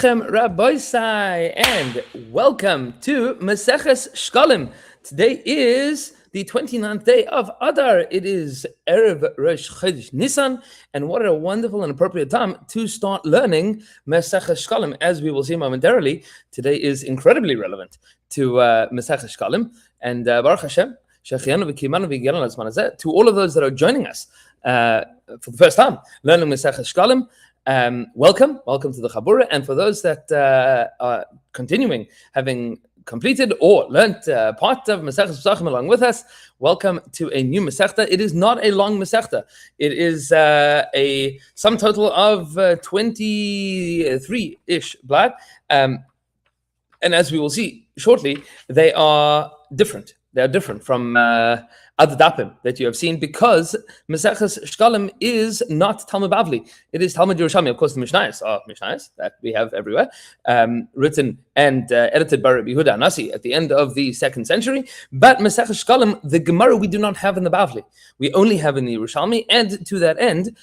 Rabbi and welcome to Maseches Shekalim. Today is the 29th day of Adar. It is Erev Rosh Chodesh Nisan, and what a wonderful and appropriate time to start learning Maseches Shekalim. As we will see momentarily, today is incredibly relevant to Maseches Shekalim, and Baruch Hashem, to all of those that are joining us for the first time learning Maseches Shekalim. Welcome to the Chabura, and for those that are continuing, having completed or learnt part of Maseches Pesachim along with us, welcome to a new Masechta. It is not a long Masechta. It is a sum total of 23-ish blad, and as we will see shortly, they are different. They are different from other dapim that you have seen, because Maseches Shekalim is not Talmud Bavli. It is Talmud Yerushalmi. Of course, the Mishnayos are Mishnayos that we have everywhere, written and edited by Rabbi Yehuda Anasi at the end of the 2nd century. But Maseches Shekalim, the Gemara, we do not have in the Bavli. We only have in the Yerushalmi, and to that end,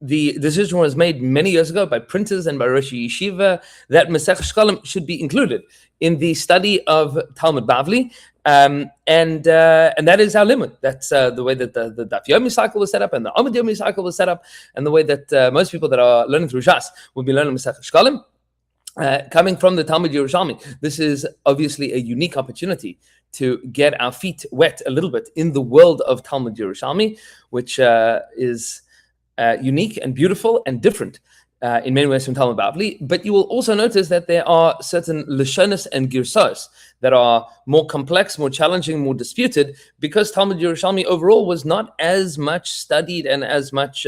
the decision was made many years ago by printers and by Rosh Yeshiva that Maseches Shekalim should be included in the study of Talmud Bavli, and that is our limit. That's the way that the Daf Yomi cycle was set up, and the Amud Yomi cycle was set up, and the way that most people that are learning through Shas will be learning Maseches Shekalim, coming from the Talmud Yerushalmi. This is obviously a unique opportunity to get our feet wet a little bit in the world of Talmud Yerushalmi, which is unique and beautiful and different in many ways from Talmud Bavli. But you will also notice that there are certain Lashonos and Girsos that are more complex, more challenging, more disputed, because Talmud Yerushalmi overall was not as much studied and as much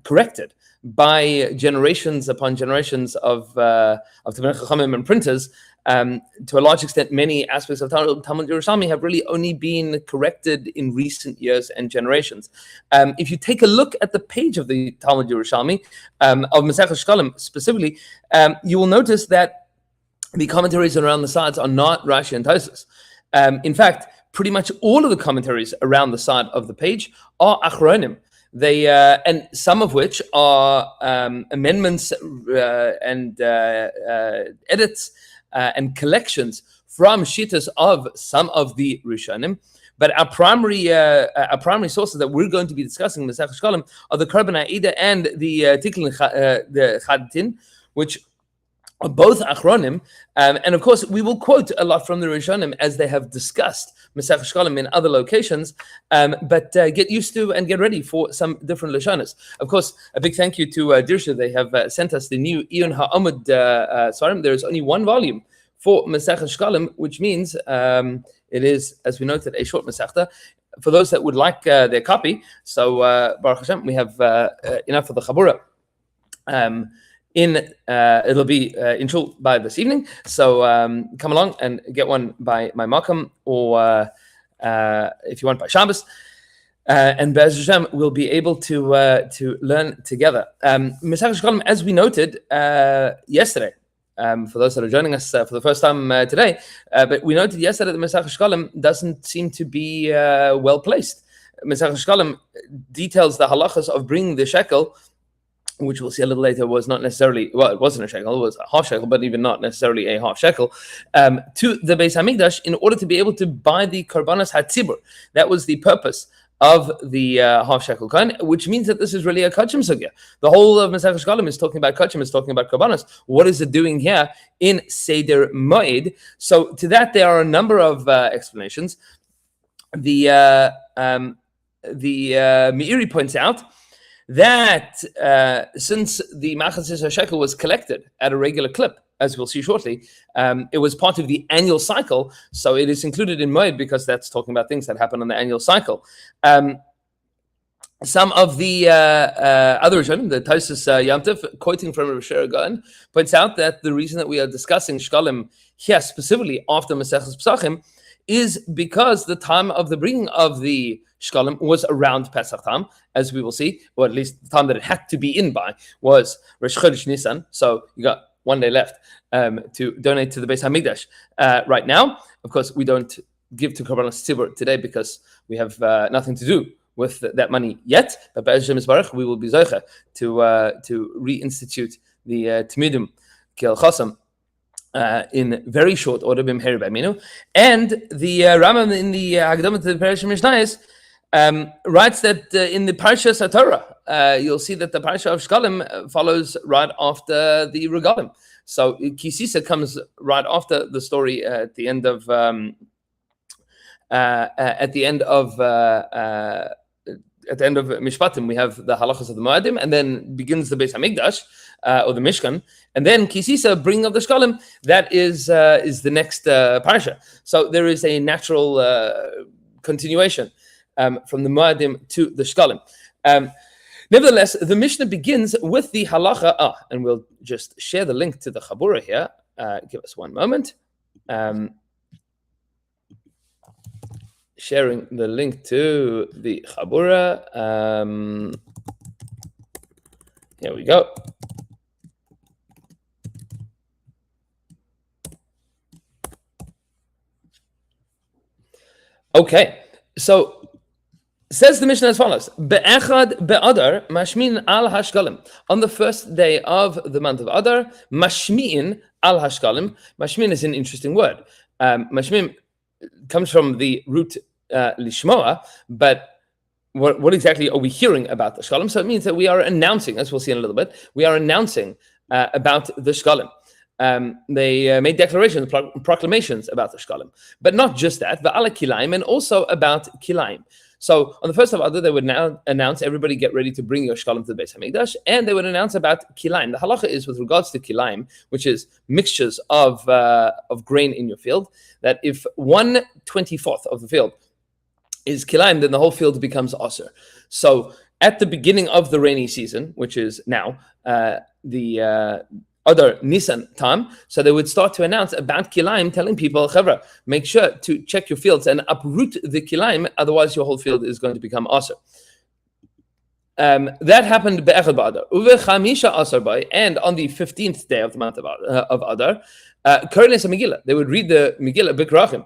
corrected by generations upon generations of Talmud Chachamim and printers. To a large extent, many aspects of Talmud Yerushalmi have really only been corrected in recent years and generations. If you take a look at the page of the Talmud Yerushalmi, of Maseches Shekalim specifically, you will notice that the commentaries around the sides are not Rashi and Tosfos. In fact, pretty much all of the commentaries around the side of the page are Achronim. They and some of which are amendments and edits and collections from shittas of some of the Rishonim. But our primary sources that we're going to be discussing in the Maseches Shekalim are the Korban Ha'ida and the Tikkun the Chadatin, which are both Achronim, and of course we will quote a lot from the Rishonim as they have discussed Maseches Shekalim in other locations, but get used to and get ready for some different Lashonos. Of course, a big thank you to Dirshu. They have sent us the new Iyun HaAmud Svarim. There is only one volume for Maseches Shekalim, which means it is, as we noted, a short Masechta. For those that would like their copy, so Baruch Hashem, we have enough for the Chabura. It'll be in shul by this evening, so come along and get one by my Makam, or if you want by Shabbos, and Be'ez Hashem we'll be able to learn together. Maseches Shekalim, as we noted yesterday, for those that are joining us for the first time today, but we noted yesterday that Maseches Shekalim doesn't seem to be well placed. Maseches Shekalim details the halachas of bringing the shekel, which we'll see a little later, was not necessarily, well, it wasn't a shekel, it was a half shekel, but even not necessarily a half shekel, to the Beis Hamikdash in order to be able to buy the Korbanos HaTzibur. That was the purpose of the half shekel coin, which means that this is really a kachim sugya. The whole of Maseches Shekalim is talking about kachim, is talking about Korbanos. What is it doing here in Seder Moed? So to that, there are a number of explanations. The Meiri points out that since the Maseches HaShekel was collected at a regular clip, as we'll see shortly, it was part of the annual cycle, so it is included in Moed because that's talking about things that happen on the annual cycle. Some of the other Rishonim, the Tosfos Yamtiv, quoting from Rav Shira Gaon, points out that the reason that we are discussing Shekalim here specifically after Maseches Pesachim is because the time of the bringing of the Shekalim was around Pesach time, as we will see, or at least the time that it had to be in by was Rosh Chodesh Nisan. So you got one day left to donate to the Beis Hamikdash. Right now, of course, we don't give to Korbanos Tzibur today because we have nothing to do with that money yet. But Be'ez Hashem Yisbarach, we will be zoche to reinstitute the Tmidim Kel Chasam in very short order, Bimheri B'Aminu, and the Rambam in the Hagdamah to the Parashah Mishnayos writes that in the Parashah Satorah, you'll see that the Parashah of Shekalim follows right after the Regalim. So Kisisa comes right after the story at the end of Mishpatim. We have the halachas of the Moadim, and then begins the Beis Hamikdash or the Mishkan, and then Kisisa, bringing of the Shekalim. That is the next parasha. So there is a natural continuation from the Moadim to the Shekalim. Nevertheless, the Mishnah begins with the halacha. And we'll just share the link to the Chabura here. Give us one moment. Sharing the link to the Chabura. Here we go. Okay, so says the Mishnah as follows: Be'echad be'adar mashmin al hashkalim. On the first day of the month of Adar, mashmin al hashkalim. Mashmin is an interesting word. Mashmin comes from the root lishmoa, but what exactly are we hearing about the shkalim? So it means that we are announcing, as we'll see in a little bit, we are announcing about the shkalim. They made declarations, proclamations about the shkalim, but not just that, va'ala kilaim, and also about kilaim. So on the first of Adar, they would now announce, everybody get ready to bring your shkalim to the Beis Hamikdash, and they would announce about kilaim. The halacha is with regards to kilaim, which is mixtures of grain in your field, that if 1/24 of the field is kilaim, then the whole field becomes aser. So at the beginning of the rainy season, which is now, the other Nisan time, so they would start to announce about kilaim, telling people, Chavra, make sure to check your fields and uproot the kilaim, otherwise your whole field is going to become aser. That happened be'echad ba'adar. Uve chamisha asar by, and on the 15th day of the month of Adar, Kurnes a Megillah. They would read the Megillah Bikrachim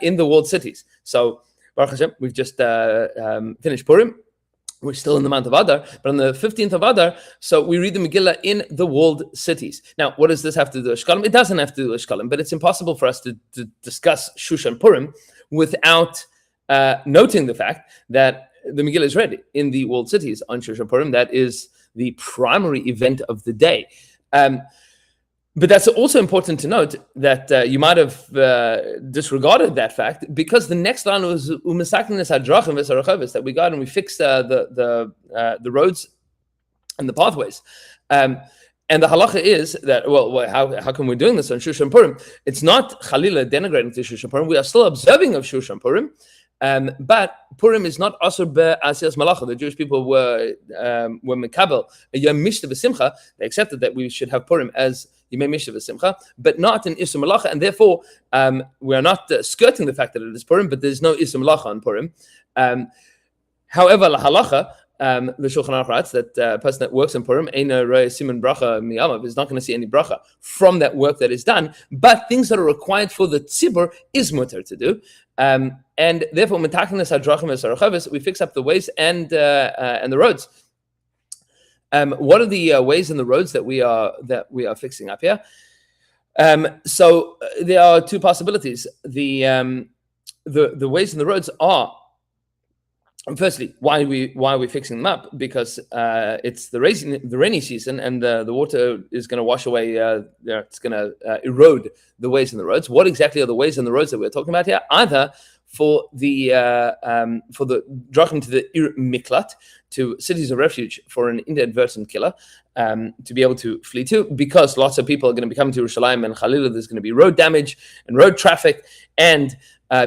in the walled cities. So Baruch Hashem, we've just finished Purim. We're still in the month of Adar, but on the 15th of Adar, so we read the Megillah in the walled cities. Now, what does this have to do with Shekalim? It doesn't have to do with Shekalim, but it's impossible for us to discuss Shushan Purim without noting the fact that the Megillah is read in the walled cities on Shushan Purim. That is the primary event of the day. But that's also important to note that you might have disregarded that fact, because the next line was u'mesaknes hadrachim v'sarachavis, that we got and we fixed the roads and the pathways. And the halacha is that, well, how come we're doing this on Shushan Purim? It's not chalila denigrating to Shushan Purim. We are still observing of Shushan Purim. But Purim is not asur be'asiyas malacha. The Jewish people were mekabel a yom mishta v'simcha. They accepted that we should have Purim as Yemei Mishta v'Simcha, but not an Isur Malacha, and therefore we are not skirting the fact that it is Purim, but there's no Isur Malacha on Purim. However, la halacha, the Shulchan Aruch writes that a person that works in Purim, Eina Rei Siman Bracha Miyamav, is not going to see any bracha from that work that is done, but things that are required for the tzibur is mutter to do. And therefore, metakenes hadrachim v'sarachavis, we fix up the ways and the roads. What are the ways and the roads that we are fixing up here? So there are two possibilities. The ways and the roads are, firstly, why are we fixing them up? Because it's the rainy season, and the water is going to wash away. It's going to erode the ways and the roads. What exactly are the ways and the roads that we're talking about here? Either for the drachim to the Ir Miklat, to cities of refuge for an inadvertent killer, to be able to flee to, because lots of people are going to be coming to Yerushalayim, and Chalila, there's going to be road damage and road traffic, and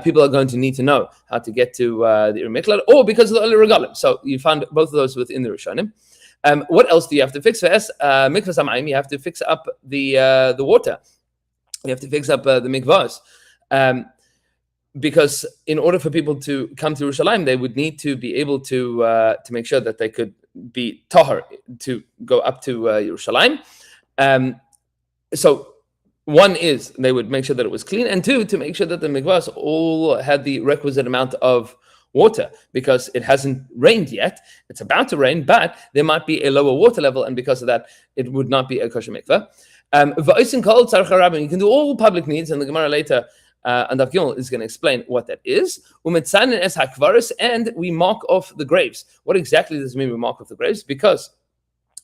people are going to need to know how to get to the Ir Miklat, or because of the Oli Regalim. So you found both of those within the Rishonim. What else do you have to fix? First, mikvahs hamayim, you have to fix up the water. You have to fix up the mikvahs. Because in order for people to come to Yerushalayim, they would need to be able to make sure that they could be tahar to go up to Yerushalayim. So one is they would make sure that it was clean, and two, to make sure that the mikvahs all had the requisite amount of water because it hasn't rained yet. It's about to rain, but there might be a lower water level, and because of that, it would not be a kosher mikveh. You can do all public needs, and the Gemara later and Daf Gimel is going to explain what that is. And we mark off the graves. What exactly does it mean we mark off the graves? Because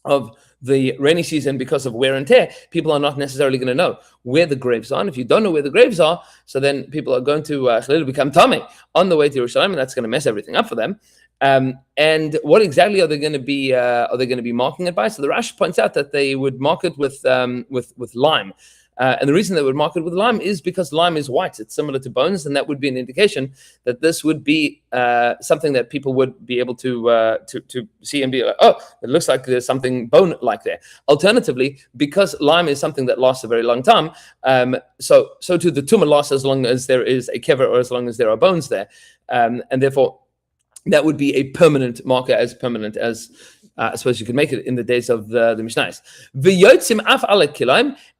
of the rainy season, because of wear and tear, people are not necessarily going to know where the graves are. And if you don't know where the graves are, so then people are going to become tummy on the way to Yerushalayim, and that's going to mess everything up for them. And what exactly are they going to be? Are they going to be marking it by? So the Rashi points out that they would mark it with lime. And the reason they would mark it with lime is because lime is white. It's similar to bones, and that would be an indication that this would be something that people would be able to see and be like, oh, it looks like there's something bone-like there. Alternatively, because lime is something that lasts a very long time, so too the tumor lasts as long as there is a kever or as long as there are bones there, and therefore that would be a permanent marker, as permanent as I suppose you could make it in the days of the Mishnayos.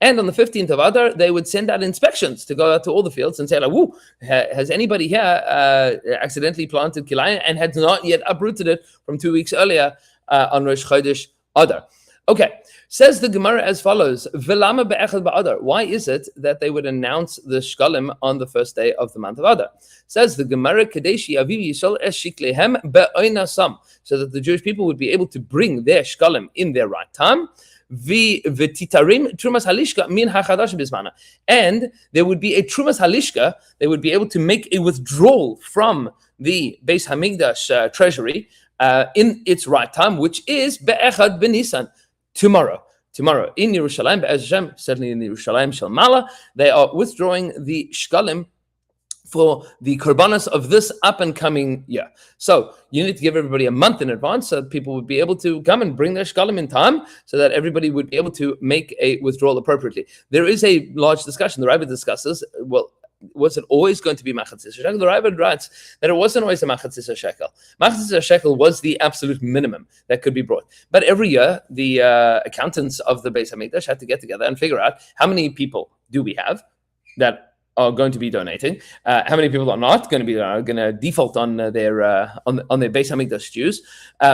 And on the 15th of Adar, they would send out inspections to go out to all the fields and say, like, "Woo, has anybody here accidentally planted kilayim and had not yet uprooted it from 2 weeks earlier on Rosh Chodesh Adar?" Okay, says the Gemara as follows: V'lama be'echad ba'adar. Why is it that they would announce the Shekalim on the first day of the month of Adar? Says the Gemara, Kadeshi Aviv Yisrael es shiklehem be'oinasam, so that the Jewish people would be able to bring their Shekalim in their right time. V'titarim trumas halishka min hachadash bismana, and there would be a trumas halishka. They would be able to make a withdrawal from the Beis Hamikdash treasury in its right time, which is be'echad b'Nisan. Tomorrow in Yerushalayim, Be'ez Hashem, certainly in the Yerushalayim Shel Mala, they are withdrawing the Shekalim for the korbanos of this up and coming year. So you need to give everybody a month in advance so that people would be able to come and bring their Shekalim in time, so that everybody would be able to make a withdrawal appropriately. There is a large discussion. The Rabbi discusses, well, was it always going to be Maseches shekel? The Rabbi writes that it wasn't always a Maseches shekel. Maseches shekel was the absolute minimum that could be brought. But every year, the accountants of the Beis Hamikdash had to get together and figure out how many people do we have that are going to be donating, how many people are not going to be going to default on their Beis Hamikdash dues.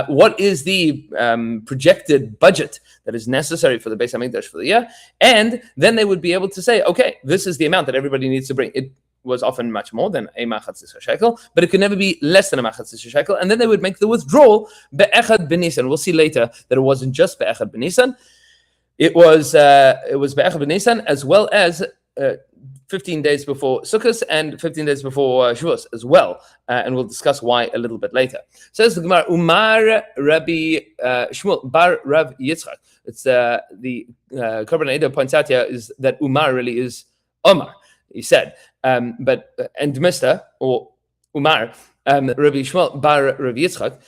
What is the projected budget that is necessary for the Beis Hamikdash for the year? And then they would be able to say, okay, this is the amount that everybody needs to bring. It was often much more than a Maseches shekel, but it could never be less than a Maseches shekel. And then they would make the withdrawal be'echad b'Nisan. We'll see later that it wasn't just be'echad b'Nisan. It was be'echad b'Nisan as well as 15 days before Sukkot and 15 days before Shavuos as well, and we'll discuss why a little bit later. Says the Gemara, Umar Rabbi Shmuel Bar Rav Yitzchak. It's the Korban Eder points out here is that Umar really is Omar. He said, but and Mr. or Umar Rabbi Shmuel Bar Rav Yitzchak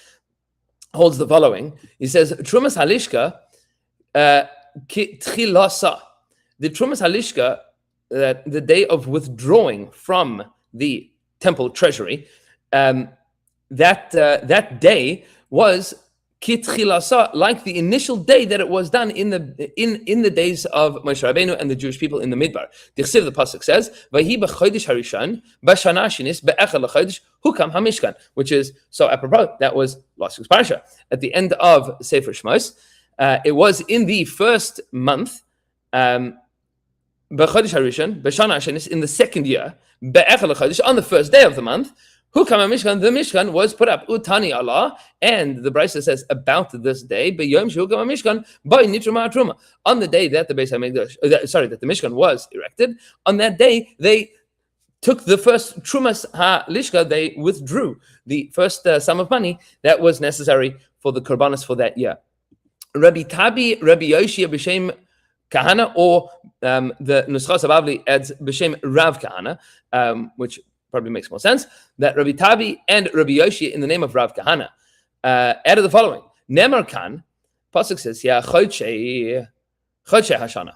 holds the following. He says, Trumas Halishka Tchilasa. The Trumas Halishka, that the day of withdrawing from the temple treasury, that day was kitchilasa, like the initial day that it was done in the days of Moshe Rabbeinu and the Jewish people in the Midbar. The pasuk says, "Vahi b'chodesh harishan b'shana shinis be'echad l'chodesh hukam hamishkan," which is so apropos. That was last week's parasha at the end of Sefer Shmos. It was in the first month. B'chodesh harishan, b'shana shenis, in the second year, be'echad l'chodesh, on the first day of the month, hukam hamishkan, the Mishkan was put up, utani Allah, and the Brisa says about this day, b'yom shehukam hamishkan, by nitruma truma, on the day that the Beis Hamikdash, that the Mishkan was erected, on that day they took the first trumas halishka, they withdrew the first sum of money that was necessary for the korbanos for that year. Rabbi Tabi, Rabbi Yoshia b'shem Kahana, or the Nuschas Bavli adds b'shem Rav Kahana, which probably makes more sense, that Rabbi Tabi and Rabbi Yoshia in the name of Rav Kahana added the following. Nemar Kan, pasuk says, Ya Chodshei Hashana.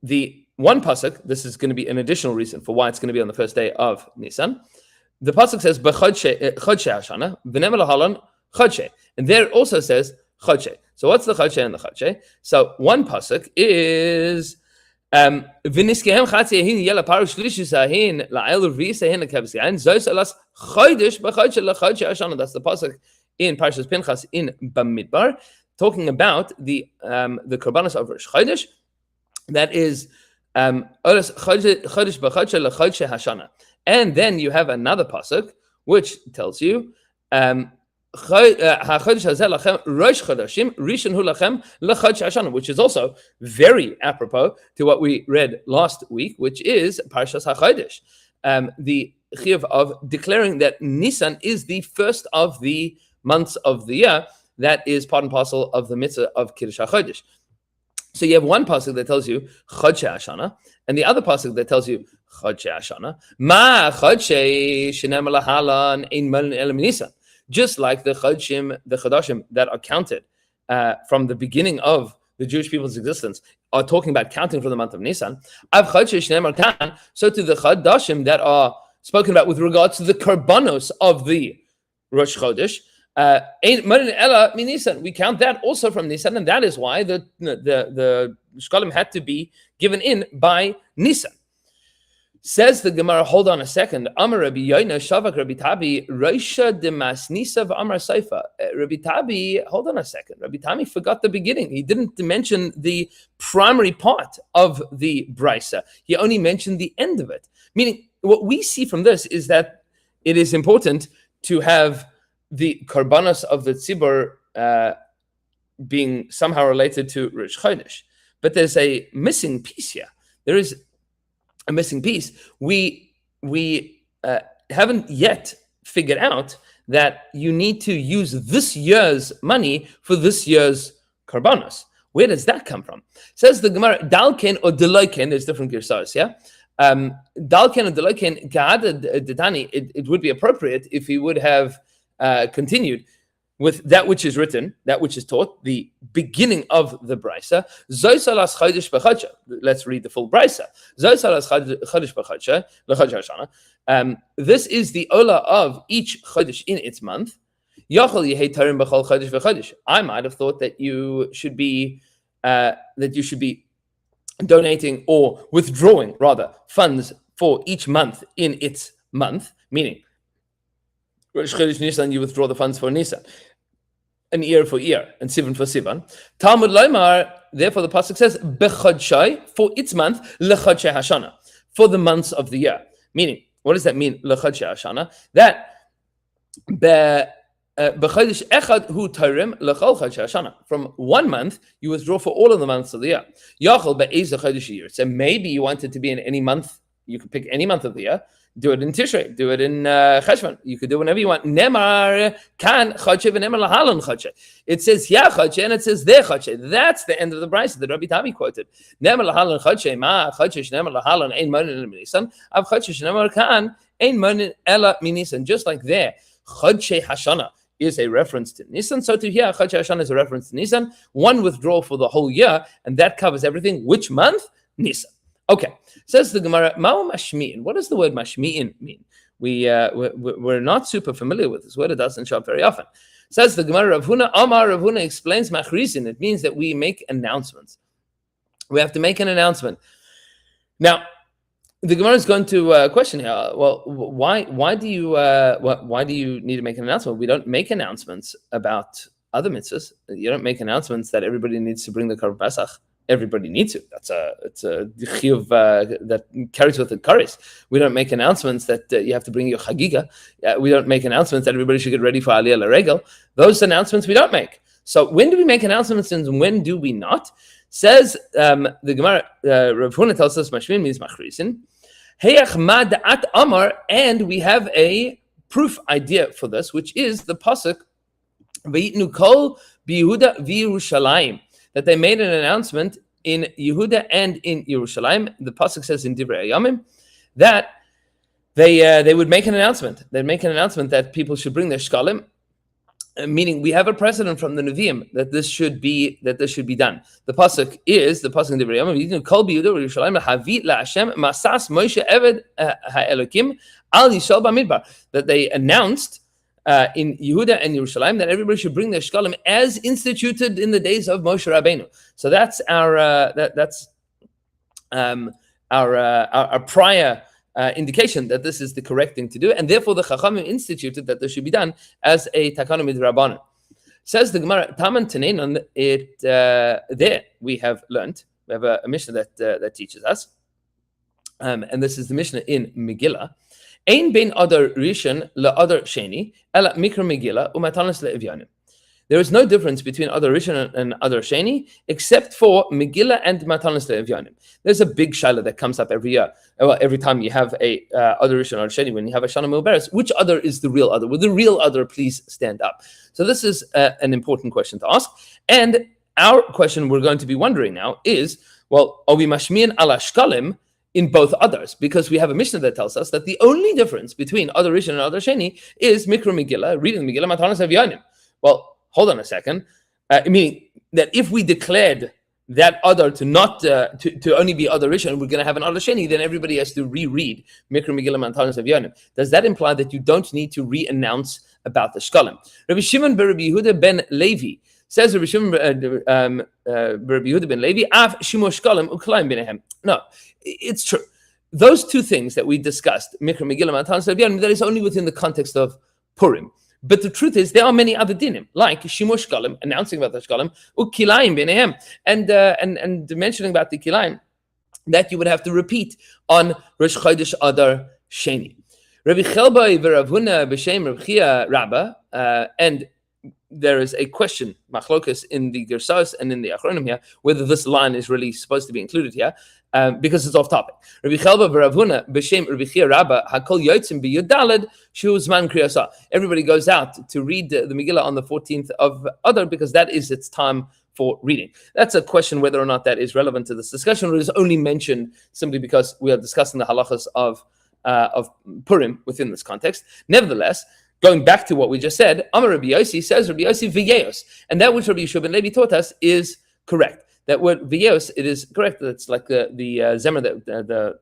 The one pasuk, this is going to be an additional reason for why it's going to be on the first day of Nisan. The pasuk says, B'Chodshei Hashana, v'nemar lahalan Chodshei. And there it also says, Chodshei. So what's the Chodshei and the Chodshei? So one pasuk is V'niskehem chatzi ahin yela parush lishus ahin la'el revis ahin lekavs yain zos alas chodesh b'chodesh lechodesh hashana. That's the pasuk in Parshas Pinchas in Bamidbar, talking about the korbanos of Rosh Chodesh. That is olas chodesh b'chodesh lechodesh hashana. And then you have another pasuk which tells you which is also very apropos to what we read last week, which is Parshas HaChodesh, the chiyuv of declaring that Nisan is the first of the months of the year. That is part and parcel of the mitzvah of Kiddush HaChodesh. So you have one pasuk that tells you Chodshei Hashana, and the other pasuk that tells you Chodshei Hashana. Ma Chodshei shenemar lahalan ein monin ela minisan. Just like the Chodashim that are counted from the beginning of the Jewish people's existence are talking about counting from the month of Nisan. So to the Chodashim that are spoken about with regards to the korbanos of the Rosh Chodesh, we count that also from Nisan, and that is why the Shekalim had to be given in by Nisan. Says the Gemara, hold on a second. Amar Rabbi Yoina Shavak Rabbi Tabi Roisha Demas Nisav Amar Saifa. Rabbi Tabi, hold on a second. Rabbi Tabi forgot the beginning. He didn't mention the primary part of the brisa. He only mentioned the end of it. Meaning, what we see from this is that it is important to have the korbanos of the tzibur being somehow related to Rosh Chodesh. But there's a missing piece here. There is a missing piece. We haven't yet figured out that you need to use this year's money for this year's korbanos. Where does that come from? Says the Gemara, Dalken or Deloiken, there's different girsas, yeah? Dalken or Deloiken, it would be appropriate if he would have continued with that which is written, that which is taught, the beginning of the brisa. Let's read the full brisa. This is the ola of each chodesh in its month. I might have thought that you should be donating or withdrawing rather funds for each month in its month, meaning Rosh Chodesh Nisan, you withdraw the funds for Nisan, an ear for ear, and Sivan for Sivan. Talmud Loimar, therefore the pasuk says, Bechodshai, for its month, Lechodshei Hashana, for the months of the year. Meaning, what does that mean, Lechodshei Hashana? That Bechodesh Echad hu Tarim Lechol Chodshei Hashana. From 1 month, you withdraw for all of the months of the year. Yachol be'ez chodesh year. So maybe you want it to be in any month. You can pick any month of the year. Do it in Tishrei. Do it in Cheshvan. You could do whenever you want. Nemar kan chodshei v'nemar lahalon chodshei. It says ya chodshei and it says there chodshei. That's the end of the brisa that Rabbi Tavi quoted. Nemar lahalon chodshei ma chodshei shnemar lahalon ein monin ela minisan. Av chodshei shnemar kan ein monin ela minisan. Just like there, chodshei hashana is a reference to Nisan. So to here, chodshei hashana is a reference to Nisan. One withdrawal for the whole year, and that covers everything. Which month? Nisan. Okay, says the Gemara, Ma'u mashmi'in. What does the word mashmi'in mean? We're not super familiar with this word. It doesn't show up very often. Says the Gemara, Rav Huna explains machrisin. It means that we make announcements. We have to make an announcement. Now, the Gemara is going to question here. Well, why do you need to make an announcement? We don't make announcements about other mitzvahs. You don't make announcements that everybody needs to bring the Korban Pesach. Everybody needs to. It's a chiyuv that carries with it kares. We don't make announcements that you have to bring your chagiga. We don't make announcements that everybody should get ready for Aliyah L'Regel. Those announcements we don't make. So when do we make announcements and when do we not? Says the Gemara, Rav Huna tells us mashmin means machrisin. Heyach ma da'at amar, and we have a proof idea for this, which is the pasuk v'yitnu kol b'Yehuda v'Yerushalayim, that they made an announcement in Yehuda and in Yerushalayim. The pasuk says in Divrei Yomim that they would make an announcement. They'd make an announcement that people should bring their shkalim, meaning we have a precedent from the Nevi'im that this should be done. The pasuk in Divrei Yomim, Kol b'Yehuda v'Yerushalayim havit la'Hashem masas Moshe Eved ha'Elokim al Yishol b'Midbar, that they announced in Yehuda and Yerushalayim that everybody should bring their shkalim as instituted in the days of Moshe Rabbeinu. So that's our our prior indication that this is the correct thing to do, and therefore the Chachamim instituted that this should be done as a takana midrabanan. Says the Gemara, Taman Tanenon, there we have learned, we have a Mishnah that teaches us, and this is the Mishnah in Megillah. Ein bein adar rishon la adar sheni, ela mikra Megillah umatanas le'evyanim. There is no difference between adar rishon and adar sheni, except for Megillah and matanas le'evyanim. There's a big shaila that comes up every year. Well, every time you have a adar rishon or sheni, when you have a shana milberes, which adar is the real adar? Will the real adar please stand up? So this is an important question to ask. And our question we're going to be wondering now is, well, are we mashmian ala shkalim in both others? Because we have a Mishnah that tells us that the only difference between Adar Rishon and Adar Sheni is Mikra Megillah, reading the Megillah, Matanas Evyanim. Well, hold on a second. Meaning that if we declared that Adar to not to only be Adar Rishon, we're going to have an Adar Sheni, then everybody has to reread Mikra Megillah, Matanas Evyanim. Does that imply that you don't need to re-announce about the Shkalim? Rabbi Shimon bar Rabbi Yehuda ben Levi says, Rabbi Shimon bar Rabbi Yehuda ben Levi, Av Shimo Shkalim Uklayim Binehem. No, it's true. Those two things that we discussed, Mikra Megillah, Matanas Evyanim, that is only within the context of Purim. But the truth is, there are many other dinim, like Shimo Shkalim, announcing about the Shkalim, Ukilayim Binehem, and mentioning about the Kilayim, that you would have to repeat on Rosh Chodesh Adar Sheni. Rabbi Chelbai v'Rav Huna b'Shem Rav Chia Rabba, and there is a question, machlokas, in the Gersas and in the Achronim here, whether this line is really supposed to be included here, because it's off topic. Rabbi Chelba v'Rav Huna b'Shem Rav Chia Rabba hakol yotzim b'Yudalad shu zman kriyasa. Everybody goes out to read the Megillah on the 14th of Adar because that is its time for reading. That's a question whether or not that is relevant to this discussion, or is only mentioned simply because we are discussing the halachas of Purim within this context. Nevertheless, going back to what we just said, Amar Rabbi Yossi says Rabbi Yossi v'yeos, and that which Rabbi Yeshua ben Levi taught us is correct. That word v'yeos, it is correct. It's like the zemer that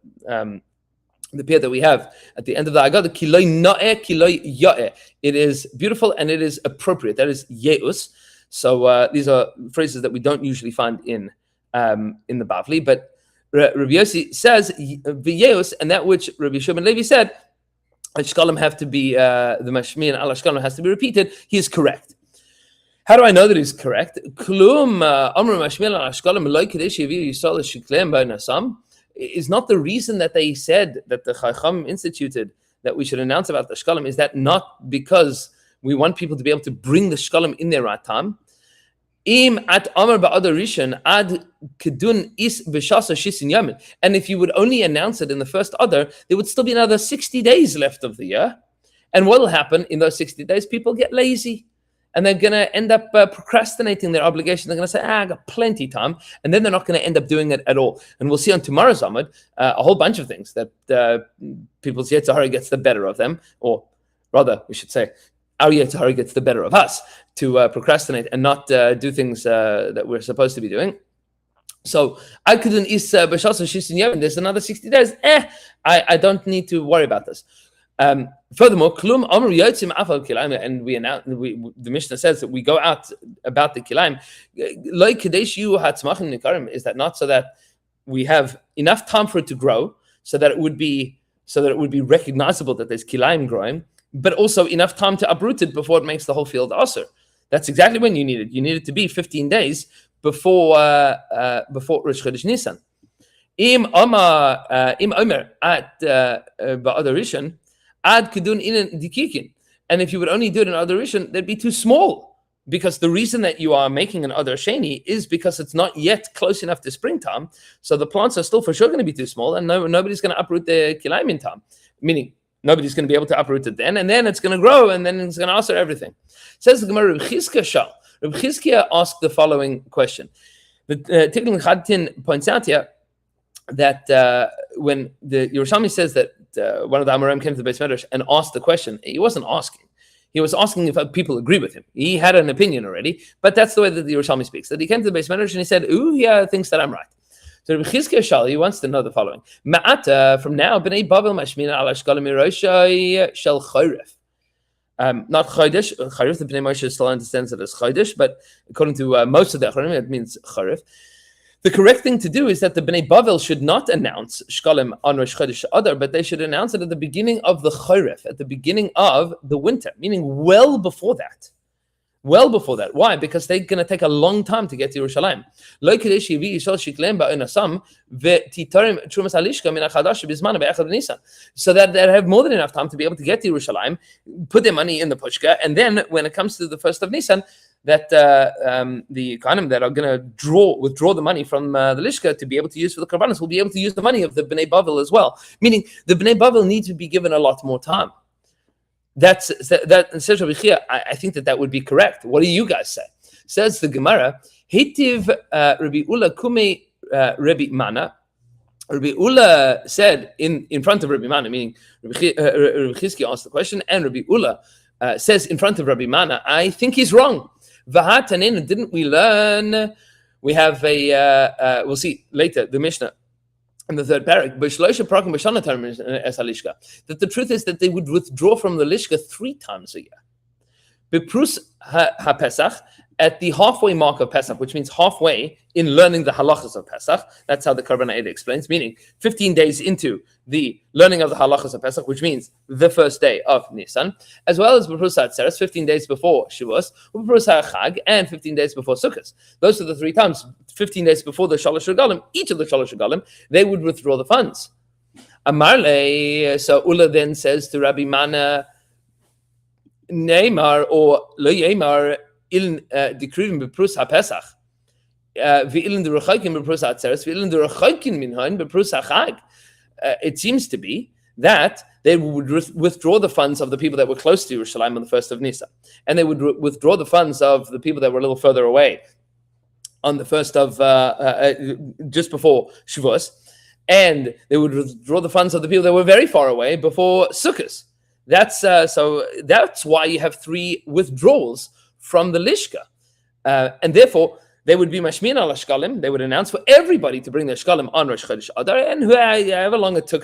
the pair that we have at the end of the Agada, kiloi na'eh, kiloi ya'eh. It is beautiful and it is appropriate. That is yeus. So these are phrases that we don't usually find in the Bavli, but Rabbi Yossi says v'yeus, and that which Rabbi Yeshua ben Levi said, Shkalim have to be the mashmi and ala Shkalim has to be repeated. He is correct. How do I know that he's correct? Klum amru mashmi ala Shkalim lo kadesh yaviu yisrael shekleim b'nasam is not the reason that they said that the Chacham instituted that we should announce about the Shkalim. Is that not because we want people to be able to bring the Shkalim in their right time? Im at Amar ba'adar rishon ad kedun is b'shasa shisin yamin. And if you would only announce it in the first Adar, there would still be another 60 days left of the year. And what will happen in those 60 days? People get lazy. And they're going to end up procrastinating their obligation. They're going to say, I got plenty of time. And then they're not going to end up doing it at all. And we'll see on tomorrow's Amud a whole bunch of things that people's Yetzer Hara gets the better of them. Or rather, we should say, our Yetzer Hara gets the better of us to procrastinate and not do things that we're supposed to be doing. So, I couldn't is b'shasa shisin yom. There's another 60 days. I don't need to worry about this. Furthermore, klum amr yotzim afal kilayim, and the Mishnah says that we go out about the kilayim. Lo kadesh yu hatzmachim nikarim. Is that not so that we have enough time for it to grow, so that it would be recognizable that there's kilayim growing, but also enough time to uproot it before it makes the whole field aser. That's exactly when you need it. You need it to be 15 days before Rosh Chodesh Nisan. Im omer at ba'adar rishon ad kedun inen dikikin. And if you would only do it in adar rishon, that'd be too small. Because the reason that you are making an adar sheni is because it's not yet close enough to springtime. So the plants are still for sure going to be too small, and nobody's going to uproot the kilayim in time. Meaning, nobody's going to be able to uproot it then, and then it's going to grow, and then it's going to answer everything. Says the Gemara, Reb Chizkiah Shal. Reb Chizkiah asked the following question. The Tikkun Chadtin points out here that when the Yerushalmi says that one of the Amoraim came to the Beis Medrash and asked the question, he wasn't asking. He was asking if people agree with him. He had an opinion already, but that's the way that the Yerushalmi speaks. That he came to the Beis Medrash and he said, "Ooh, yeah, thinks that I'm right." So Reb Chizkiah Shal, he wants to know the following: Ma'ata, from now, b'nei Babel mashmina ala shkalim miroshai shel choref. Not chodesh. Choref, the Bnei Moshe still understands it as chodesh, but according to most of the Achronim, it means choref. The correct thing to do is that the Bnei Bavel should not announce Shekalim on Rosh Chodesh Adar, but they should announce it at the beginning of the Choref, at the beginning of the winter, meaning well before that. Well before that. Why? Because they're going to take a long time to get to Yerushalayim. So that they have more than enough time to be able to get to Yerushalayim, put their money in the pushka, and then when it comes to the 1st of Nisan, that the Kohanim that are going to withdraw the money from the Lishka to be able to use for the Karbanos will be able to use the money of the Bnei Bavel as well. Meaning the Bnei Bavel need to be given a lot more time. That says Rabbi Chia. I think that would be correct. What do you guys say? Says the Gemara, Hitiv Rabbi Ula Kume Rabbi Mana. Rabbi Ula said in front of Rabbi Mana, meaning Rabbi Chizki asked the question, and Rabbi Ula says in front of Rabbi Mana, I think he's wrong. V'hatanin, didn't we learn? We have we'll see later, the Mishnah in the third parak, that the truth is that they would withdraw from the Lishka 3 times a year. Beprus ha-Pesach, at the halfway mark of Pesach, which means halfway in learning the halachas of Pesach. That's how the Karban Eda explains, meaning 15 days into the learning of the halachas of Pesach, which means the first day of Nisan, as well as Beprus ha-Atzeres, 15 days before Shavuos, Beprus ha-Chag, and 15 days before Sukkot. Those are the 3 times, 15 days before the Shalosh Regalim, each of the Shalosh Regalim, they would withdraw the funds. Amarle, so Ula then says to Rabbi Mana, Neymar or Lo Yeimar, ilin dikrivim beprus ha-Pesach, ve'ilin derechaykin beprus ha-Atzeres, ve'ilin derechaykin minhain beprus ha-Chag. It seems to be that they would withdraw the funds of the people that were close to Yerushalayim on the 1st of Nisan, and they would withdraw the funds of the people that were a little further away on the 1st of just before Shavuos, and they would withdraw the funds of the people that were very far away before Sukkot. That's why you have 3 withdrawals from the Lishka. And therefore, they would be mashmin al shkalim. They would announce for everybody to bring their shkalim on Rosh Chodesh Adar, and however long it took,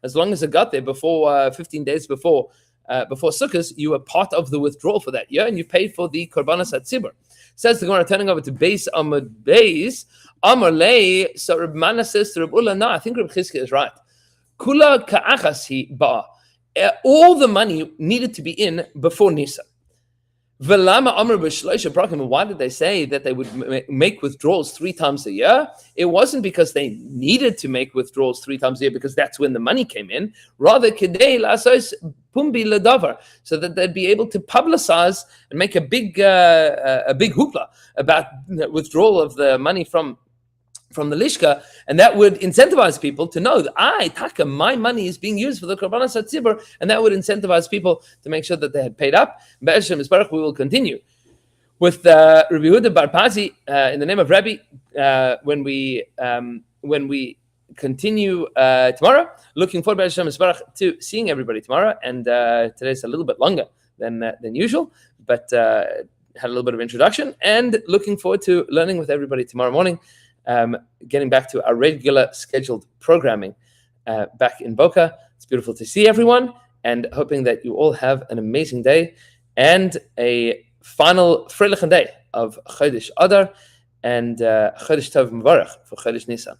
as long as it got there before 15 days before Sukkot, you were part of the withdrawal for that year, and you paid for the korbanos hatzibur. Says the Gemara, turning over to Beis Amud Beis, Amar Lei. So Reb Mana says to Reb Ula, no, I think Reb Chizkiah is right. Kula ka'achas hi ba. All the money needed to be in before Nisan. Why did they say that they would make withdrawals 3 times a year? It wasn't because they needed to make withdrawals 3 times a year because that's when the money came in. Rather, so that they'd be able to publicize and make a big hoopla about withdrawal of the money from the Lishka, and that would incentivize people to know that my money is being used for the Korbanos HaTzibur, and that would incentivize people to make sure that they had paid up. Be'eshem Yisbarach, we will continue with Rabbi Yehuda Bar Pazi in the name of Rabbi when we continue tomorrow. Looking forward, Be'eshem Yisbarach, to seeing everybody tomorrow, and today's a little bit longer than usual, but had a little bit of introduction, and looking forward to learning with everybody tomorrow morning. Getting back to our regular scheduled programming back in Boca. It's beautiful to see everyone, and hoping that you all have an amazing day and a final freilichen day of Chodesh Adar and Chodesh Tov Mevarach for Chodesh Nisan.